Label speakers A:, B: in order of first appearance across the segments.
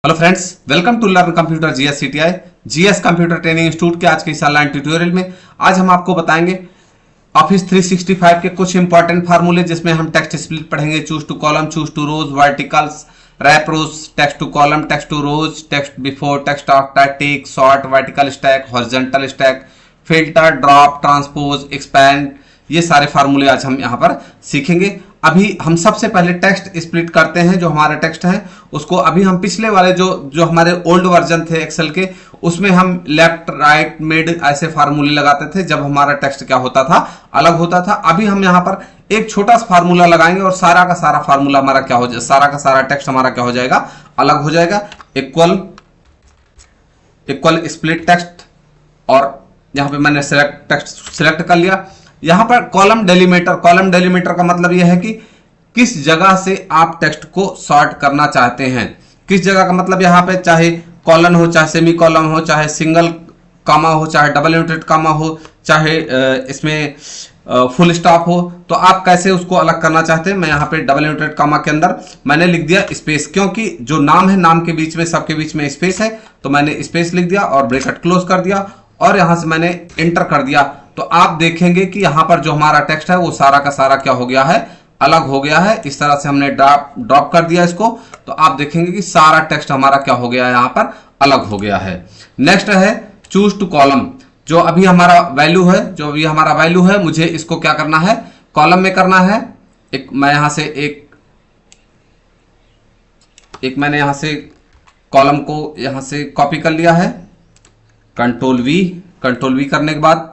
A: Hello friends, welcome to learn computer GS GS computer training institute के आज के इस ऑनलाइन ट्यूटोरियल में आज हम आपको बताएंगे ऑफिस 365 के कुछ इंपॉर्टेंट फार्मूले, जिसमें हम टेक्स्ट स्प्लिट पढ़ेंगे, choose to column, choose to rows, verticals, wrap rows, text to column, text to rows, text before, text after, tick, sort, vertical stack, horizontal stack, filter, drop, transpose, expand, ये सारे फार्मूले आज हम यहाँ पर सीखेंगे। अभी हम सबसे पहले टेक्स्ट स्प्लिट करते हैं। जो हमारा टेक्स्ट है उसको अभी हम पिछले वाले जो हमारे ओल्ड वर्जन थे एक्सेल के, उसमें हम लेफ्ट राइट मिड ऐसे फार्मूले लगाते थे जब हमारा टेक्स्ट क्या होता था, अलग होता था। अभी हम यहाँ पर एक छोटा सा फार्मूला लगाएंगे और सारा का सारा फार्मूला हमारा क्या हो जाएगा, सारा का सारा टेक्स्ट हमारा क्या हो जाएगा, अलग हो जाएगा। इक्वल स्प्लिट टेक्स्ट, और यहाँ पे मैंने टेक्स्ट सिलेक्ट कर लिया। यहां पर कॉलम डेलीमीटर का मतलब यह है कि किस जगह से आप टेक्स्ट को सॉर्ट करना चाहते हैं। किस जगह का मतलब यहाँ पे चाहे कॉलन हो, चाहे सेमी कॉलम हो, चाहे सिंगल कामा हो, चाहे डबल इनवर्टेड कामा हो, चाहे इसमें फुल स्टॉप हो, तो आप कैसे उसको अलग करना चाहते हैं। मैं यहाँ पे डबल इनवर्टेड कामा के अंदर मैंने लिख दिया स्पेस, क्योंकि जो नाम है, नाम के बीच में, सबके बीच में स्पेस है, तो मैंने स्पेस लिख दिया और ब्रैकेट क्लोज कर दिया और यहां से मैंने एंटर कर दिया। तो आप देखेंगे कि यहां पर जो हमारा टेक्स्ट है वो सारा का सारा क्या हो गया है, अलग हो गया है। इस तरह से हमने ड्रॉप कर दिया इसको, तो आप देखेंगे कि सारा टेक्स्ट हमारा क्या हो गया है, यहां पर अलग हो गया है। नेक्स्ट है चूज टू कॉलम। जो अभी हमारा वैल्यू है, मुझे इसको क्या करना है, कॉलम में करना है। मैं यहां से मैंने यहां से कॉलम को यहां से कॉपी कर लिया है, कंट्रोल वी करने के बाद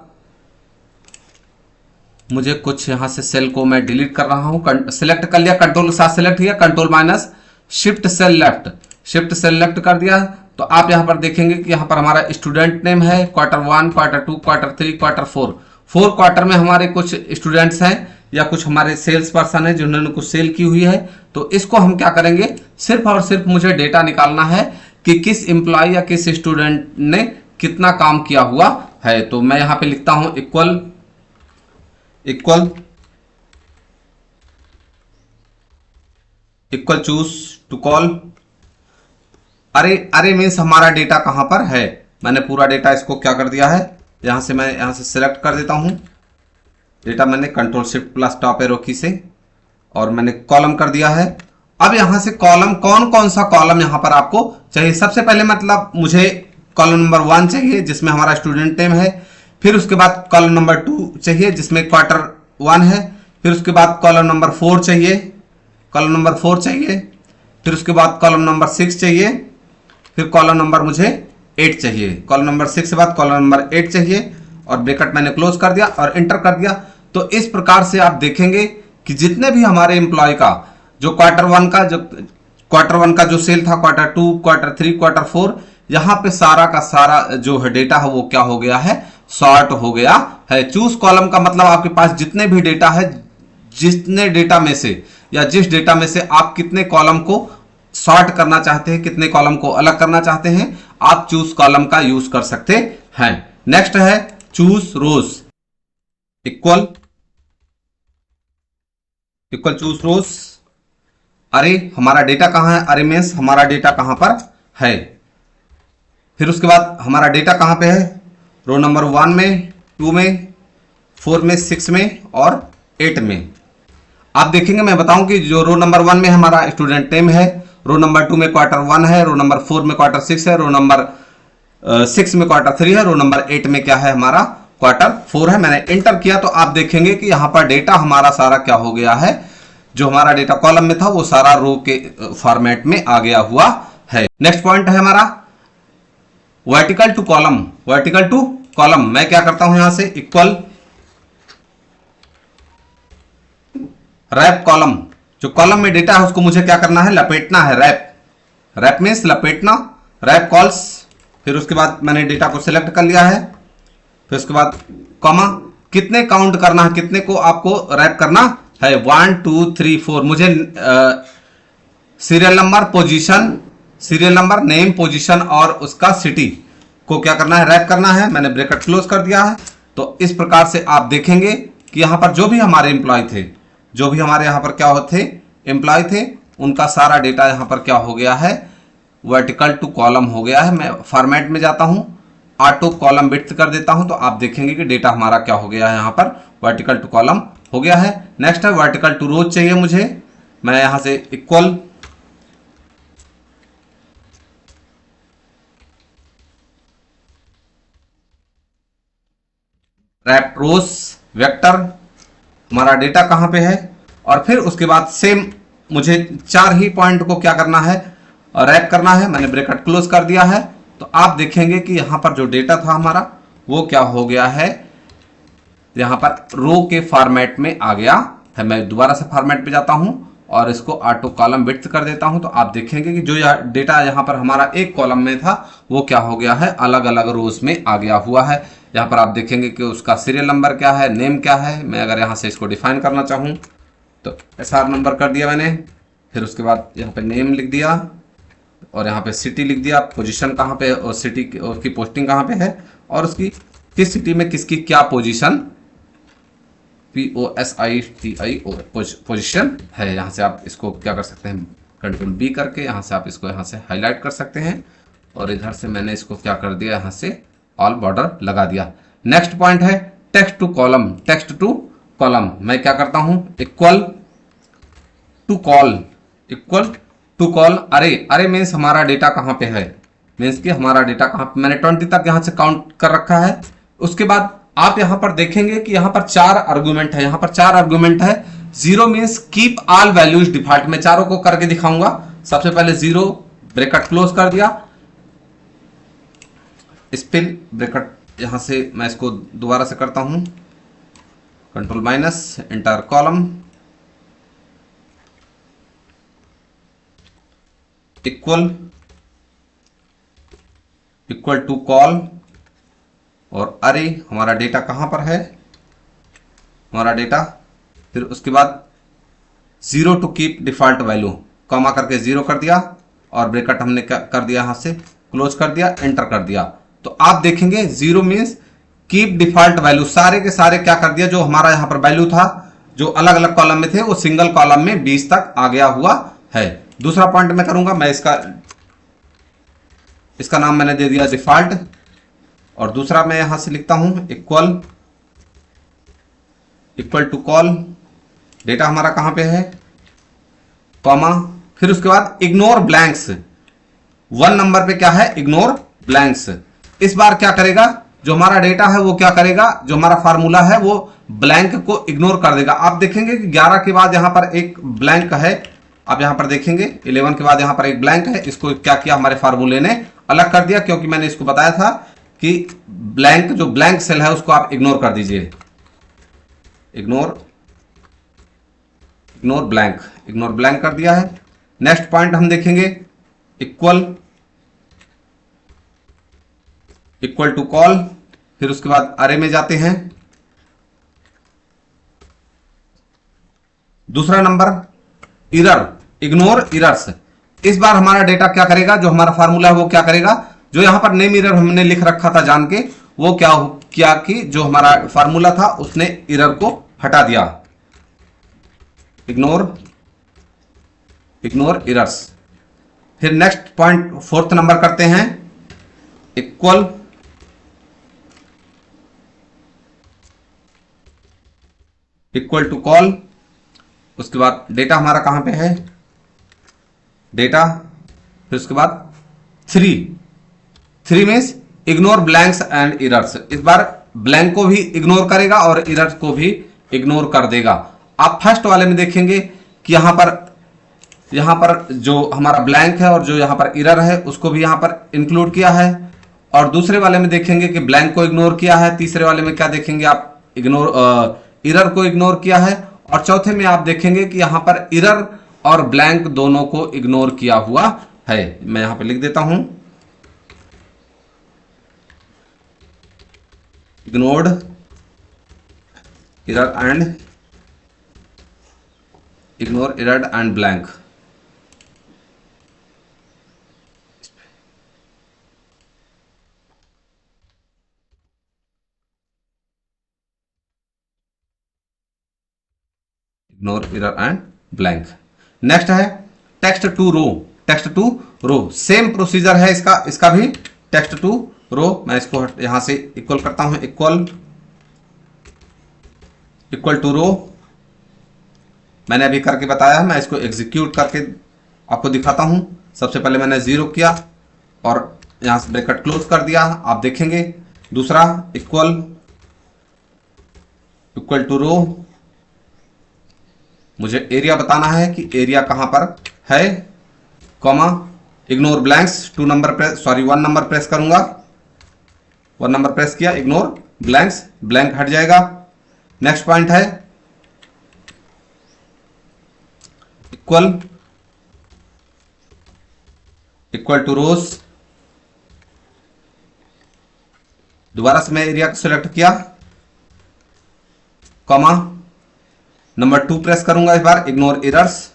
A: मुझे कुछ यहां से सेल को मैं डिलीट कर रहा हूं। सिलेक्ट कर लिया, कंट्रोल के साथ सिलेक्ट किया, control minus shift cell left कर दिया। तो आप यहां पर देखेंगे कि यहां पर हमारा स्टूडेंट नेम है, Q1, Q2, Q3, Q4। 4 quarter में हमारे कुछ स्टूडेंट्स हैं या कुछ हमारे सेल्स पर्सन है जिन्होंने कुछ सेल की हुई है। तो इसको हम क्या करेंगे, सिर्फ और सिर्फ मुझे डेटा निकालना है कि किस एम्प्लॉय या किस स्टूडेंट ने कितना काम किया हुआ है। तो मैं यहां पे लिखता हूं इक्वल चूज टू कॉल। अरे मीन्स हमारा डेटा कहां पर है। मैंने पूरा डेटा इसको क्या कर दिया है, मैं यहां से सिलेक्ट कर देता हूं डेटा। मैंने control shift plus top arrow की से और मैंने कॉलम कर दिया है। अब यहां से कॉलम, कौन सा कॉलम यहां पर आपको चाहिए। सबसे पहले मतलब मुझे कॉलम नंबर 1 चाहिए जिसमें हमारा स्टूडेंट नेम है। फिर उसके बाद कॉलम नंबर 2 चाहिए जिसमें Q1 है। फिर उसके बाद कॉलम नंबर 4 चाहिए। फिर उसके बाद कॉलम नंबर 6 चाहिए। फिर कॉलम नंबर मुझे 8 चाहिए। कॉलम नंबर 6 के बाद कॉलम नंबर 8 चाहिए और ब्रैकेट मैंने क्लोज कर दिया और एंटर कर दिया। तो इस प्रकार से आप देखेंगे कि जितने भी हमारे एम्प्लॉय का जो Q1 का जो सेल था, Q2, Q3, Q4, यहां पे सारा का सारा जो है डेटा है वो क्या हो गया है, सॉर्ट हो गया है। चूज कॉलम का मतलब आपके पास जितने भी डेटा है, जितने डेटा में से या जिस डेटा में से आप कितने कॉलम को सॉर्ट करना चाहते हैं, कितने कॉलम को अलग करना चाहते हैं, आप चूज कॉलम का यूज कर सकते हैं। नेक्स्ट है चूज रोज। इक्वल चूज रोज। अरे हमारा डेटा कहां है, अरे मीन्स हमारा डेटा कहां पर है। फिर उसके बाद हमारा डेटा कहां पे है, रो नंबर 1 में, 2 में, 4 में, 6 में और 8 में। आप देखेंगे, मैं बताऊं कि जो रो नंबर 1 में हमारा स्टूडेंट नेम है, रो नंबर 2 में Q1 है, रो नंबर 4 में Q6 है, रो नंबर 6 में Q3 है, रो नंबर 8 में क्या है, हमारा Q4 है। मैंने एंटर किया तो आप देखेंगे कि यहां पर डेटा हमारा सारा क्या हो गया है, जो हमारा डेटा कॉलम में था वो सारा रो के फॉर्मेट में आ गया हुआ है। नेक्स्ट पॉइंट है हमारा वर्टिकल टू कॉलम। मैं क्या करता हूं, यहां से इक्वल रैप कॉलम। जो कॉलम में डेटा है उसको मुझे क्या करना है, लपेटना है। रैप मीन्स लपेटना, रैप कॉल्स। फिर उसके बाद मैंने डेटा को सिलेक्ट कर लिया है। फिर उसके बाद कॉमा, कितने काउंट करना है, कितने को आपको रैप करना है, 1 2 3 4। मुझे सीरियल नंबर, नेम, पोजीशन और उसका सिटी को क्या करना है, रैप करना है। मैंने ब्रैकेट क्लोज कर दिया है। तो इस प्रकार से आप देखेंगे कि यहां पर जो भी हमारे एम्प्लॉय थे, जो भी हमारे यहां पर क्या होते एम्प्लॉय थे, उनका सारा डेटा यहां पर क्या हो गया है, वर्टिकल टू कॉलम हो गया है। मैं फॉर्मेट में जाता हूं, ऑटो कॉलम विड्थ कर देता हूं, तो आप देखेंगे कि डेटा हमारा क्या हो गया है, यहां पर वर्टिकल टू कॉलम हो गया है। नेक्स्ट है वर्टिकल टू रोज चाहिए मुझे। मैं यहां से इक्वल रैप रोज वेक्टर, हमारा डेटा कहां पे है, और फिर उसके बाद सेम मुझे 4 ही पॉइंट को क्या करना है, रैप करना है। मैंने ब्रैकेट क्लोज कर दिया है। तो आप देखेंगे कि यहां पर जो डेटा था हमारा वो क्या हो गया है, यहां पर रो के फॉर्मेट में आ गया है। मैं दोबारा से फॉर्मेट पे जाता हूं और इसको ऑटो कॉलम विड्थ कर देता हूं, तो आप देखेंगे कि जो डेटा यहां पर हमारा एक कॉलम में था वो क्या हो गया है, अलग अलग रोज में आ गया हुआ है। यहां पर आप देखेंगे कि उसका सीरियल नंबर क्या है, नेम क्या है। मैं अगर यहां से इसको डिफाइन करना चाहूं तो एसआर नंबर कर दिया मैंने, फिर उसके बाद यहाँ पे नेम लिख दिया और यहाँ पे सिटी लिख दिया, पोजीशन कहाँ पे और सिटी की पोस्टिंग कहाँ पे है, और उसकी किस सिटी में किसकी क्या पोजीशन, POSITIO पोजीशन है। यहाँ से आप इसको क्या कर सकते हैं, कंट्रोल B करके यहाँ से आप इसको यहाँ से हाईलाइट कर सकते हैं, और इधर से मैंने इसको क्या कर दिया, यहाँ से ऑल बॉर्डर लगा दिया। नेक्स्ट पॉइंट है text to column. Text to column मैं क्या करता हूं, equal to col, equal to col array. Array means हमारा डेटा कहां पे है, मीन्स कि हमारा डेटा कहां पे, मैंने 20 तक यहां से काउंट कर रखा है। उसके बाद आप यहां पर देखेंगे कि यहां पर 4 आर्गुमेंट है, यहां पर 4 आर्गुमेंट है। 0 means keep all values default, मैं चारों को करके दिखाऊंगा। सबसे पहले 0 ब्रैकेट क्लोज कर दिया, स्पिन ब्रैकेट, यहां से मैं इसको दोबारा से करता हूं, control minus enter column, equal equal to col, और अरे हमारा डेटा कहां पर है, हमारा डेटा, फिर उसके बाद 0 to keep default value, comma करके 0 कर दिया, और ब्रैकेट हमने क्या कर दिया, यहां से क्लोज कर दिया, एंटर कर दिया। तो आप देखेंगे 0 मीन्स कीप डिफॉल्ट वैल्यू, सारे के सारे क्या कर दिया, जो हमारा यहां पर वैल्यू था जो अलग अलग कॉलम में थे वो सिंगल कॉलम में 20 तक आ गया हुआ है। दूसरा पॉइंट मैं करूंगा, मैं इसका नाम मैंने दे दिया डिफॉल्ट, और दूसरा मैं यहां से लिखता हूं इक्वल टू कॉल, डेटा हमारा कहां पे है, कॉमा, फिर उसके बाद इग्नोर ब्लैंक्स। 1 नंबर पे क्या है, इग्नोर ब्लैंक्स। इस बार क्या करेगा, जो हमारा डेटा है वो क्या करेगा, जो हमारा फार्मूला है वो ब्लैंक को इग्नोर कर देगा। आप देखेंगे कि 11 के बाद यहां पर एक ब्लैंक है, आप यहां पर देखेंगे 11 के बाद यहां पर एक ब्लैंक है। इसको क्या किया, हमारे फार्मूले ने अलग कर दिया, क्योंकि मैंने इसको बताया था कि ब्लैंक, जो ब्लैंक सेल है उसको आप इग्नोर कर दीजिए, इग्नोर ब्लैंक कर दिया है। नेक्स्ट पॉइंट हम देखेंगे इक्वल टू कॉल, फिर उसके बाद अरे में जाते हैं। दूसरा नंबर इग्नोर इरर्स। इस बार हमारा डेटा क्या करेगा, जो हमारा फार्मूला है वो क्या करेगा, जो यहां पर नेम इरर हमने लिख रखा था जान के, वो क्या कि जो हमारा फार्मूला था उसने इरर को हटा दिया, इग्नोर इरर्स। फिर नेक्स्ट पॉइंट 4th नंबर करते हैं, इक्वल टू कॉल, उसके बाद डेटा हमारा कहां पे है, डेटा, फिर उसके बाद 3 means ignore blanks and errors. इस बार ब्लैंक को भी इग्नोर करेगा और इरर्स को भी इग्नोर कर देगा। आप फर्स्ट वाले में देखेंगे कि यहां पर जो हमारा ब्लैंक है और जो यहां पर इरर है उसको भी यहां पर इंक्लूड किया है, और दूसरे वाले में देखेंगे कि ब्लैंक को इग्नोर किया है, तीसरे वाले में क्या देखेंगे आप, इरर को इग्नोर किया है, और चौथे में आप देखेंगे कि यहां पर इरर और ब्लैंक दोनों को इग्नोर किया हुआ है। मैं यहां पे लिख देता हूं, ignored error and blank. Ignore error and blank. Next है text to row. Text to row. Same procedure है इसका भी, टेक्स्ट टू रो। मैं इसको यहां से इक्वल करता हूं, इक्वल टू रो। मैंने अभी करके बताया, मैं इसको एग्जीक्यूट करके आपको दिखाता हूं। सबसे पहले मैंने 0 किया और यहां से ब्रैकेट क्लोज कर दिया, आप देखेंगे। दूसरा इक्वल टू रो, मुझे एरिया बताना है कि एरिया कहां पर है, comma, ignore blanks, 1 number press करूंगा, 1 नंबर प्रेस किया, इग्नोर ब्लैंक्स, ब्लैंक हट जाएगा। नेक्स्ट पॉइंट है इक्वल टू रोज। दोबारा से मैं एरिया को सिलेक्ट किया, कॉमा, नंबर 2 प्रेस करूंगा इस बार, इग्नोर एरर्स,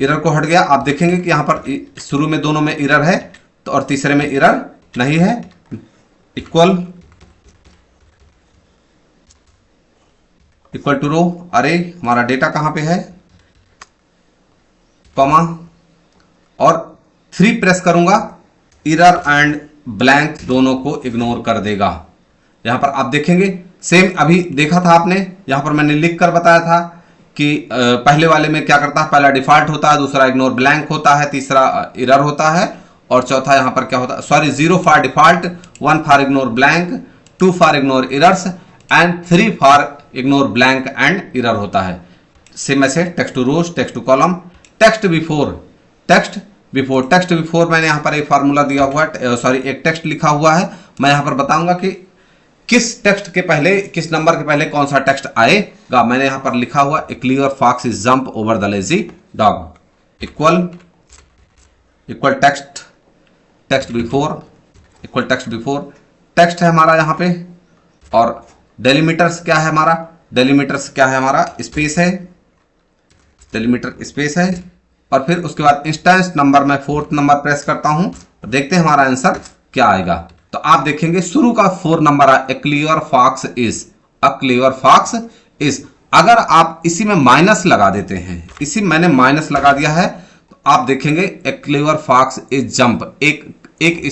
A: एरर को हट गया। आप देखेंगे कि यहां पर शुरू में दोनों में एरर है तो, और तीसरे में एरर नहीं है। इक्वल टू रो, अरे हमारा डेटा कहां पे है, कॉमा, और 3 प्रेस करूंगा, एरर एंड ब्लैंक दोनों को इग्नोर कर देगा। यहां पर आप देखेंगे सेम अभी देखा था आपने, यहां पर मैंने लिख कर बताया था कि पहले वाले में क्या करता है, पहला डिफॉल्ट होता है, दूसरा इग्नोर ब्लैंक होता है, तीसरा एरर होता है, और चौथा यहां पर क्या होता है, sorry, 0 for default, 1 for ignore blank, 2 for ignore errors and 3 for ignore blank and error होता है। सेम ऐसे text to rows, text to column, text before मैंने यहां पर एक फार्मूला दिया हुआ है, सॉरी एक टेक्स्ट लिखा हुआ है। मैं यहां पर बताऊंगा कि किस टेक्स्ट के पहले, किस नंबर के पहले कौन सा टेक्स्ट आएगा। मैंने यहां पर लिखा हुआ a clear fox is jump over the lazy dog, equal text before, text है हमारा यहां पे, और डेलीमीटर्स क्या है हमारा, स्पेस है, डेलीमीटर स्पेस है, और फिर उसके बाद इंस्टेंस नंबर में 4th नंबर प्रेस करता हूं, देखते हैं हमारा आंसर क्या आएगा। तो आप देखेंगे शुरू का 4 नंबर है, ए क्लियर फॉक्स इज। अगर आप इसी में माइनस लगा देते हैं, इसी मैंने माइनस लगा दिया है, तो आप देखेंगे ए क्लियर फॉक्स इज जंप, एक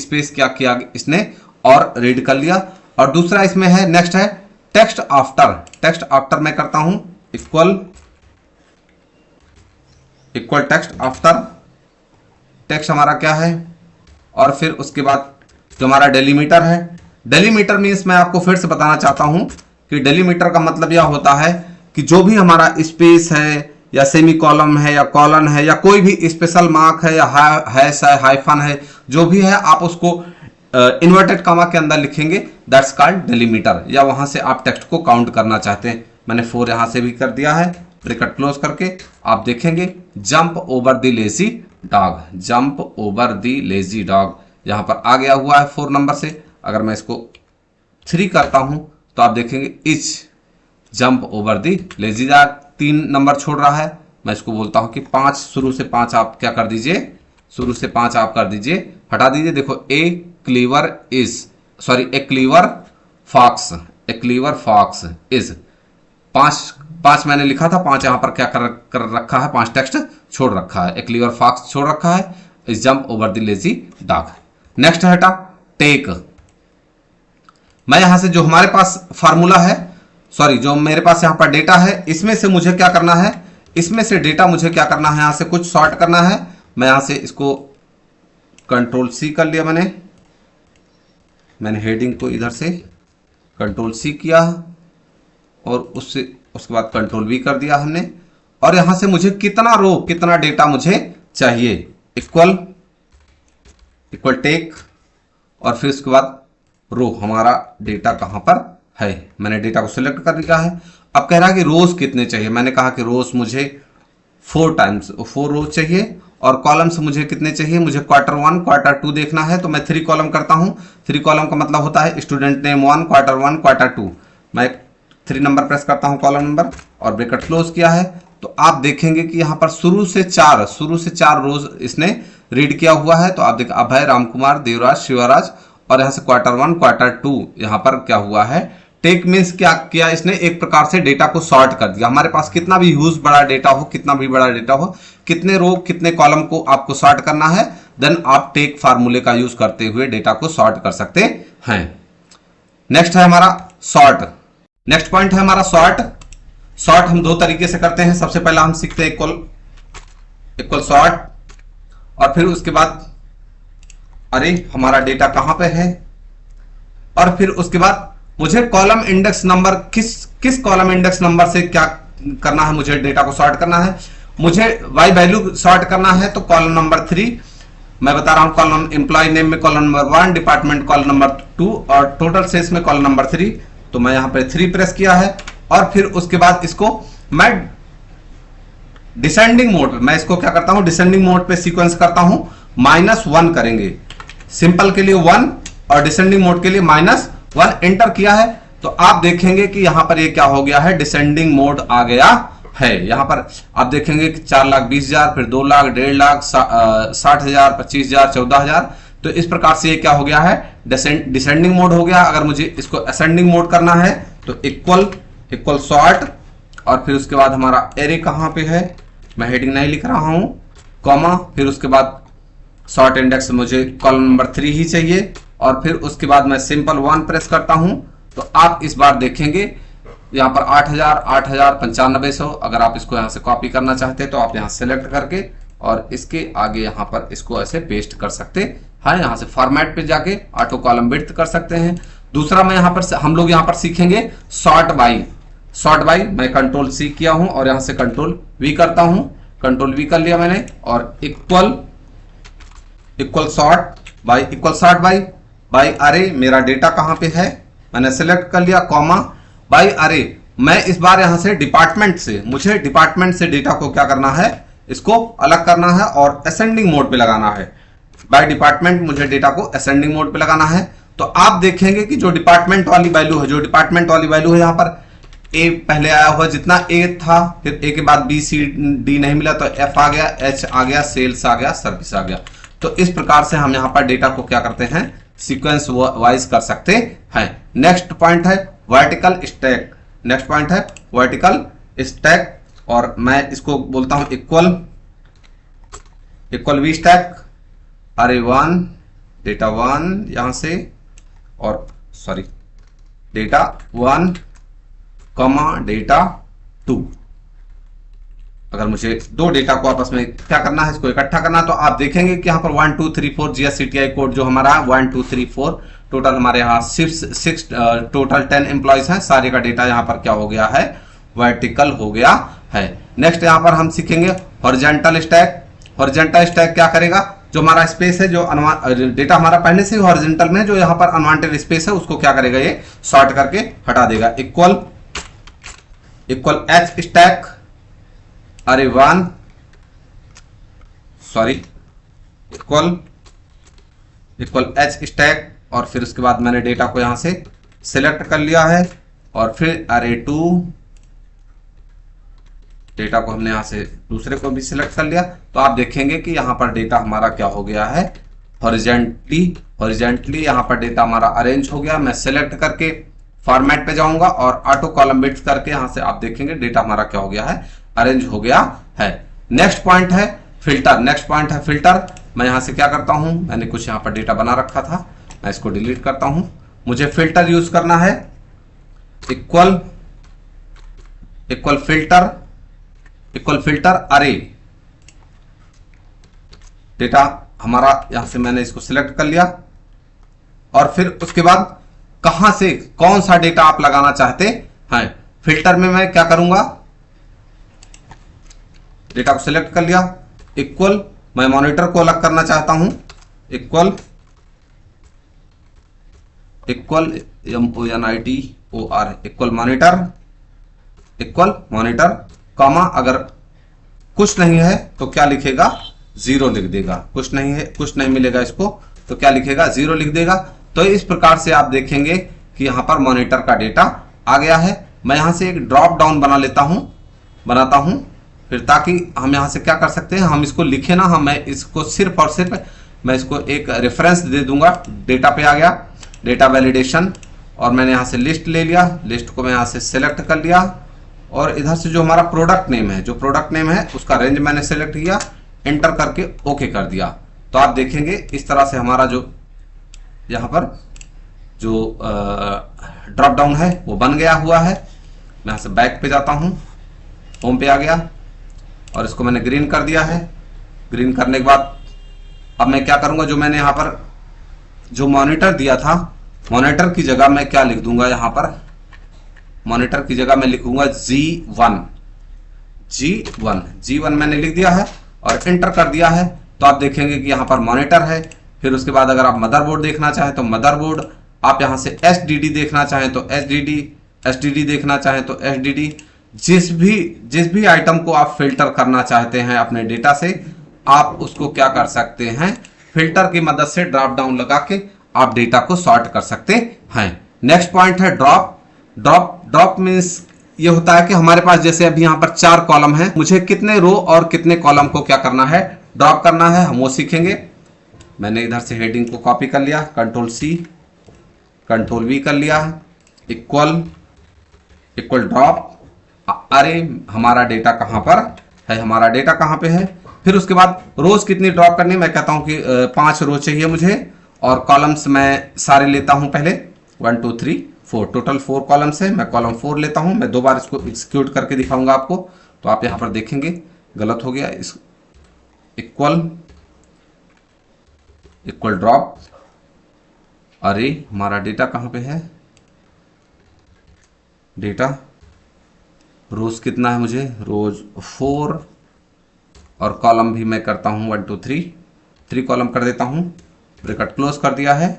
A: स्पेस क्या किया इसने और रीड कर लिया। और दूसरा इसमें है, नेक्स्ट है टेक्स्ट आफ्टर मैं करता हूं इक्वल टेक्स्ट आफ्टर, टेक्स्ट हमारा क्या है, और फिर उसके बाद जो हमारा डेलीमीटर है, डेलीमीटर मीन्स मैं आपको फिर से बताना चाहता हूं कि डेलीमीटर का मतलब यह होता है कि जो भी हमारा स्पेस है या सेमी कॉलम है या कॉलन है या कोई भी स्पेशल मार्क है या हैश है, हाइफन है, जो भी है आप उसको इन्वर्टेड कॉमा के अंदर लिखेंगे, दैट्स कॉल्ड डेलीमीटर, या वहां से आप टेक्स्ट को काउंट करना चाहते हैं। मैंने 4 यहां से भी कर दिया है, ब्रैकेट क्लोज करके आप देखेंगे jump over the lazy dog, यहां पर आ गया हुआ है 4 नंबर से। अगर मैं इसको 3 करता हूं तो आप देखेंगे is jump over the lazy dog, 3 number छोड़ रहा है। मैं इसको बोलता हूं कि 5, शुरू से 5 आप क्या कर दीजिए, हटा दीजिए। देखो ए क्लीवर फॉक्स इज 5 मैंने लिखा था, 5 यहां पर क्या कर रखा है, 5 टेक्स्ट छोड़ रखा है, ए क्लीवर फॉक्स छोड़ रखा है, is jump over the lazy dog. Next है टेक। मैं यहां से जो हमारे पास फार्मूला है, सॉरी जो मेरे पास यहां पर डेटा है, इसमें से मुझे क्या करना है, यहां से कुछ सॉर्ट करना है। मैं यहां से इसको कंट्रोल C कर लिया, मैंने हेडिंग को इधर से कंट्रोल C किया और उसके बाद कंट्रोल V कर दिया हमने। और यहां से मुझे कितना डेटा मुझे चाहिए, इक्वल टेक, और फिर उसके बाद रो, हमारा डेटा कहां पर है, मैंने डेटा को सिलेक्ट कर दिया है। अब कह रहा है कि रोज कितने चाहिए, मैंने कहा कि रोज मुझे 4 रोज चाहिए, और कॉलम्स मुझे कितने चाहिए, मुझे Q1 Q2 देखना है, तो मैं 3 कॉलम करता हूं। 3 कॉलम का मतलब होता है स्टूडेंट नेम 1 Q2। मैं 3 नंबर प्रेस करता हूं, कॉलम नंबर, और ब्रैकेट क्लोज किया है। तो आप देखेंगे कि यहां पर शुरू से 4 रोज इसने रीड किया हुआ है। तो आप देखें अभय, रामकुमार, देवराज, शिवराज, और यहां से Q1 Q2 यहां पर क्या हुआ है, टेक मीन्स क्या किया इसने, एक प्रकार से डेटा को सॉर्ट कर दिया। हमारे पास कितना भी ह्यूज बड़ा डेटा हो, कितना भी बड़ा डेटा हो, कितने रो कितने कॉलम को आपको सॉर्ट करना है, देन आप टेक फार्मूले का यूज करते हुए डेटा को सॉर्ट कर सकते हैं। नेक्स्ट है हमारा सॉर्ट। नेक्स्ट पॉइंट है हमारा सॉर्ट। सॉर्ट हम दो तरीके से करते हैं। सबसे पहला हम सीखते हैं इक्वल सॉर्ट, और फिर उसके बाद अरे हमारा डेटा कहां पे है, और फिर उसके बाद मुझे कॉलम इंडेक्स नंबर किस कॉलम इंडेक्स नंबर से क्या करना है, मुझे डेटा को सॉर्ट करना है। मुझे वाई वैल्यू सॉर्ट करना है तो कॉलम नंबर 3 मैं बता रहा हूं, कॉलम एम्प्लॉय नेम में column number 1, department column number 2 और टोटल सेल्स में कॉलम नंबर 3। तो मैं यहां पे 3 प्रेस किया है, और फिर उसके बाद इसको मैं डिसेंडिंग मोड, मैं इसको क्या करता हूं, डिसेंडिंग मोड पे सीक्वेंस करता हूं। -1 करेंगे, सिंपल के लिए 1 और डिसेंडिंग मोड के लिए -1 एंटर किया है। तो आप देखेंगे कि यहां पर ये क्या हो गया है, डिसेंडिंग मोड आ गया है। यहां पर आप देखेंगे कि 4,20,000, फिर 2 लाख, 1.5 लाख, 60,000, 25,000, 14,000। तो इस प्रकार से ये क्या हो गया है, डिसेंडिंग मोड हो गया। अगर मुझे इसको असेंडिंग मोड करना है तो इक्वल सॉर्ट, और फिर उसके बाद हमारा एरे कहां पे है, मैं हेडिंग नहीं लिख रहा हूं, कॉमा, फिर उसके बाद सॉर्ट इंडेक्स मुझे कॉलम नंबर 3 ही चाहिए, और फिर उसके बाद मैं सिंपल 1 प्रेस करता हूं। तो आप इस बार देखेंगे यहां पर 8,000, 8,000, 9500। अगर आप इसको यहां से कॉपी करना चाहते हैं तो आप यहां सेलेक्ट करके और इसके आगे यहां पर इसको ऐसे पेस्ट कर सकते हैं। यहां से फॉर्मेट पे जाके ऑटो कॉलम विड्थ कर सकते हैं। दूसरा मैं यहां पर हम लोग यहां पर सीखेंगे सॉर्ट बाई। मैं कंट्रोल C किया हूं और यहां से कंट्रोल V करता हूं, कंट्रोल V कर लिया मैंने, और इक्वल सॉर्ट बाई अरे मेरा डेटा कहां पे है, मैंने सेलेक्ट कर लिया, कॉमा, बाई अरे। मैं इस बार यहां से मुझे डिपार्टमेंट से डेटा को क्या करना है, इसको अलग करना है और असेंडिंग मोड पे लगाना है। बाय डिपार्टमेंट मुझे डेटा को असेंडिंग मोड पे लगाना है। तो आप देखेंगे कि जो डिपार्टमेंट वाली वैल्यू है यहां पर ए पहले आया हुआ, जितना ए था, फिर ए के बाद B C D नहीं मिला तो F आ गया, H आ गया, सेल्स आ गया, सर्विस आ गया। तो इस प्रकार से हम यहां पर डेटा को क्या करते हैं, सीक्वेंस वाइज कर सकते हैं। नेक्स्ट पॉइंट है वर्टिकल स्टैक, और मैं इसको बोलता हूं इक्वल V स्टैक, अरे 1 डेटा 1 यहां से, और सॉरी डेटा 1 कॉमा डेटा 2। अगर मुझे दो डेटा को आपस में क्या करना है, इसको इकट्ठा करना, तो आप देखेंगे कि यहाँ पर 1 2 3 4 GSCTI कोड जो हमारा 1 2 3 4 टोटल हमारे यहाँ 6 टोटल 10 एम्प्लॉयज हैं। सारे का डेटा यहाँ पर क्या हो गया है, वर्टिकल हो गया है। नेक्स्ट यहाँ पर हम सीखेंगे हॉरिजॉन्टल स्टैक क्या करेगा, जो हमारा स्पेस है, जो डेटा हमारा पहले से ही हॉरिजॉन्टल में है, जो यहाँ पर अनवांटेड स्पेस है उसको क्या करेगा, ये सॉर्ट करके हटा देगा। इक्वल H स्टैक, अरे 1 सॉरी इक्वल H स्टैक, और फिर उसके बाद मैंने डेटा को यहां से सिलेक्ट कर लिया है, और फिर अरे 2 डेटा को हमने यहां से दूसरे को भी सिलेक्ट कर लिया। तो आप देखेंगे कि यहां पर डेटा हमारा क्या हो गया है, हॉरिजॉन्टली यहां पर डेटा हमारा अरेंज हो गया। मैं सिलेक्ट करके फॉर्मेट पे जाऊंगा और ऑटो कॉलम विड्थ करके यहां से आप देखेंगे डेटा हमारा क्या हो गया है, अरेंज हो गया है। नेक्स्ट पॉइंट है फिल्टर। मैं यहां से क्या करता हूं, मैंने कुछ यहां पर डेटा बना रखा था, मैं इसको डिलीट करता हूं। मुझे फिल्टर यूज करना है, इक्वल फिल्टर अरे। डेटा हमारा यहां से मैंने इसको सिलेक्ट कर लिया, और फिर उसके बाद कहां से कौन सा डेटा आप लगाना चाहते हैं। फिल्टर में मैं क्या करूंगा, डेटा को सिलेक्ट कर लिया, इक्वल मैं मॉनिटर को अलग करना चाहता हूं, equal MONITOR equal monitor, comma, अगर कुछ नहीं है तो क्या लिखेगा, 0 लिख देगा। कुछ नहीं मिलेगा इसको तो क्या लिखेगा, 0 लिख देगा। तो इस प्रकार से आप देखेंगे कि यहां पर मॉनिटर का डेटा आ गया है। मैं यहां से एक ड्रॉप डाउन बनाता हूं, फिर ताकि हम यहां से क्या कर सकते हैं, हम इसको लिखे ना, मैं इसको सिर्फ और सिर्फ मैं इसको एक रेफरेंस दे दूंगा। डेटा पे आ गया, डेटा वैलिडेशन, और मैंने यहाँ से लिस्ट ले लिया, लिस्ट को मैं यहाँ से सिलेक्ट कर लिया और इधर से जो हमारा प्रोडक्ट नेम है, जो प्रोडक्ट नेम है उसका रेंज मैंने सेलेक्ट किया, एंटर करके ओके कर दिया। तो आप देखेंगे इस तरह से हमारा जो यहाँ पर जो ड्रॉप डाउन है वो बन गया हुआ है। मैं यहाँ से बैक पे जाता हूँ, होम पे आ गया और इसको मैंने ग्रीन कर दिया है। ग्रीन करने के बाद अब मैं क्या करूंगा, जो मैंने यहाँ पर जो मॉनिटर दिया था, मॉनिटर की जगह मैं क्या लिख दूंगा, यहाँ पर मॉनिटर की जगह मैं लिखूंगा G1 मैंने लिख दिया है और एंटर कर दिया है। तो आप देखेंगे कि यहाँ पर मॉनिटर है। फिर उसके बाद अगर आप मदरबोर्ड देखना चाहें तो मदरबोर्ड, आप यहाँ से SDD देखना चाहें तो SDD देखना चाहें तो SDD, जिस भी आइटम को आप फिल्टर करना चाहते हैं अपने डेटा से, आप उसको क्या कर सकते हैं, फिल्टर की मदद से ड्रॉप डाउन लगा के आप डेटा को सॉर्ट कर सकते हैं। नेक्स्ट पॉइंट है ड्रॉप मीन्स ये होता है कि हमारे पास जैसे अभी यहाँ पर 4 कॉलम है, मुझे कितने रो और कितने कॉलम को क्या करना है, ड्रॉप करना है, हम वो सीखेंगे। मैंने इधर से हेडिंग को कॉपी कर लिया, Ctrl+C Ctrl+V कर लिया, इक्वल ड्रॉप। अरे हमारा डेटा कहां पर है, हमारा डेटा कहां पे है। फिर उसके बाद रोज कितनी ड्रॉप करनी, मैं कहता हूं कि 5 रोज चाहिए मुझे, और कॉलम्स मैं सारे लेता हूं पहले 1 2 3 4, टोटल 4 कॉलम्स है, मैं कॉलम 4 लेता हूं। मैं 2 बार इसको एग्जीक्यूट करके दिखाऊंगा आपको, तो आप यहां पर देखेंगे गलत हो गया। इस इक्वल ड्रॉप। अरे हमारा डेटा कहां पे है, डेटा रोज कितना है मुझे, रोज 4, और कॉलम भी मैं करता हूं 1 2 3 कॉलम कर देता हूं। ब्रैकेट क्लोज कर दिया है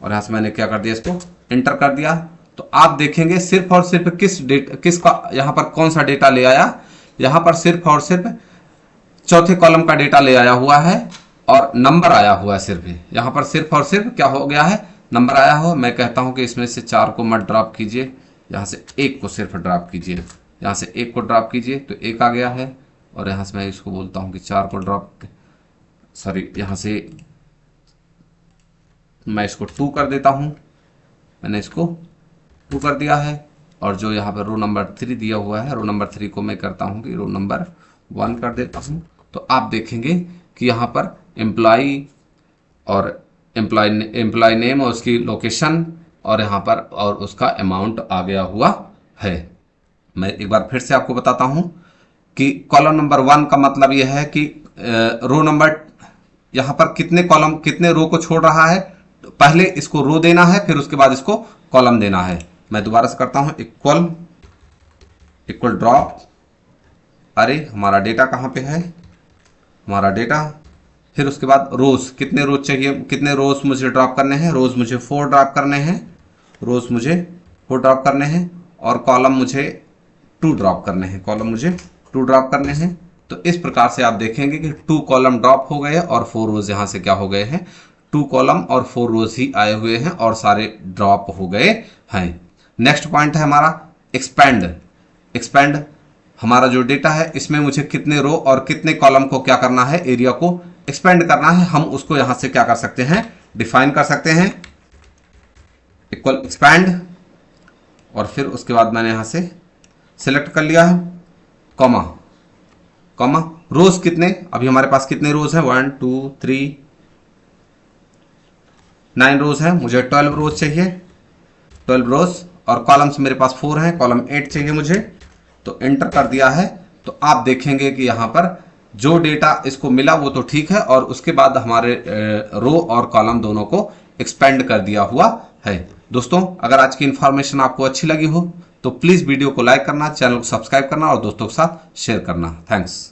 A: और यहां से मैंने क्या कर दिया, इसको एंटर कर दिया। तो आप देखेंगे सिर्फ और सिर्फ किसका यहां पर कौन सा डेटा ले आया, यहां पर सिर्फ और सिर्फ चौथे कॉलम का डेटा ले आया हुआ है और नंबर आया हुआ है। सिर्फ यहां पर सिर्फ और सिर्फ क्या हो गया है, नंबर आया हुआ। मैं कहता हूं कि इसमें से 4 को मत ड्रॉप कीजिए, यहां से 1 को सिर्फ ड्रॉप कीजिए, यहां से 1 को ड्रॉप कीजिए तो 1 आ गया है। और यहां से मैं इसको बोलता हूं कि 4 को ड्रॉप, सॉरी यहां से मैं इसको 2 कर देता हूं, मैंने इसको 2 कर दिया है। और जो यहाँ पर रो नंबर 3 दिया हुआ है, रो नंबर 3 को मैं करता हूँ कि रो नंबर 1 कर देता हूँ। तो आप देखेंगे कि यहाँ पर एम्प्लॉय और एम्प्लॉय नेम और उसकी लोकेशन और यहाँ पर और उसका अमाउंट आ गया हुआ है। मैं एक बार फिर से आपको बताता हूँ कि कॉलम नंबर 1 का मतलब यह है कि रो नंबर यहाँ पर कितने कॉलम कितने रो को छोड़ रहा है, पहले इसको रो देना है, फिर उसके बाद इसको कॉलम देना है। मैं दोबारा से करता हूं, इक्वल ड्रॉप। अरे हमारा डेटा कहां पे है, हमारा डेटा, फिर उसके बाद रोज, कितने रोज चाहिए, कितने रोज मुझे ड्रॉप करने हैं, रोज मुझे 4 ड्रॉप करने हैं, रोज मुझे 4 ड्रॉप करने हैं, और कॉलम मुझे 2 ड्रॉप करने हैं, कॉलम मुझे 2 ड्रॉप करने हैं। तो इस प्रकार से आप देखेंगे कि 2 कॉलम ड्रॉप हो गए और 4 रोज यहां से क्या हो गए हैं, 2 कॉलम और 4 रोज ही आए हुए हैं और सारे ड्रॉप हो गए हैं। नेक्स्ट पॉइंट है हमारा एक्सपेंड। हमारा जो डेटा है इसमें मुझे कितने रो और कितने कॉलम को क्या करना है, एरिया को एक्सपेंड करना है। हम उसको यहां से क्या कर सकते हैं, डिफाइन कर सकते हैं, इक्वल एक्सपेंड। और फिर उसके बाद मैंने यहां से सिलेक्ट कर लिया है, कॉमा रोज कितने, अभी हमारे पास कितने रोज हैं, 1 2 3 9 रोज है, मुझे 12 रोज चाहिए, 12 रोज, और कॉलम्स मेरे पास 4 हैं, कॉलम 8 चाहिए मुझे। तो एंटर कर दिया है। तो आप देखेंगे कि यहाँ पर जो डेटा इसको मिला वो तो ठीक है, और उसके बाद हमारे रो और कॉलम दोनों को एक्सपेंड कर दिया हुआ है। दोस्तों अगर आज की इंफॉर्मेशन आपको अच्छी लगी हो तो प्लीज वीडियो को लाइक करना, चैनल को सब्सक्राइब करना और दोस्तों के साथ शेयर करना। थैंक्स।